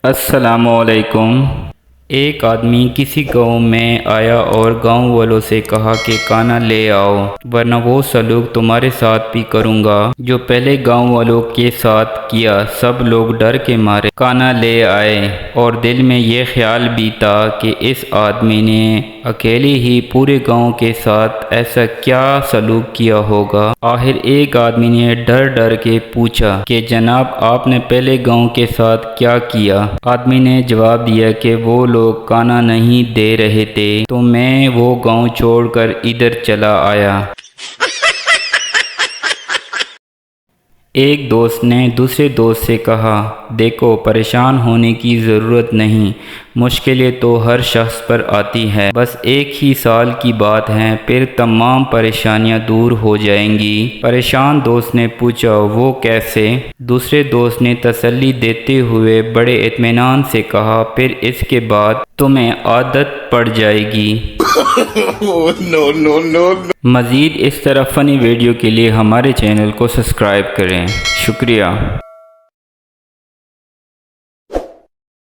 السلام علیکم۔ ایک آدمی کسی گاؤں میں آیا اور گاؤں والوں سے کہا کہ کانا لے آؤ ورنہ وہ سلوک تمہارے ساتھ بھی کروں گا جو پہلے گاؤں والوں کے ساتھ کیا۔ سب لوگ ڈر کے مارے کانا لے آئے اور دل میں یہ خیال بھی تھا کہ اس آدمی نے اکیلے ہی پورے گاؤں کے ساتھ ایسا کیا سلوک کیا ہوگا۔ آخر ایک آدمی نے ڈر ڈر کے پوچھا کہ جناب آپ نے پہلے گاؤں کے ساتھ کیا کیا؟ آدمی نے جواب دیا کہ وہ لوگ کانا نہیں دے رہے تھے تو میں وہ گاؤں چھوڑ کر ادھر چلا آیا۔ ایک دوست نے دوسرے دوست سے کہا دیکھو پریشان ہونے کی ضرورت نہیں، مشکلیں تو ہر شخص پر آتی ہے، بس ایک ہی سال کی بات ہے پھر تمام پریشانیاں دور ہو جائیں گی۔ پریشان دوست نے پوچھا وہ کیسے؟ دوسرے دوست نے تسلی دیتے ہوئے بڑے اطمینان سے کہا پھر اس کے بعد تمہیں عادت پڑ جائے گی۔ مزید اس طرح فنی ویڈیو کے لیے ہمارے چینل کو سبسکرائب کریں۔ شکریہ۔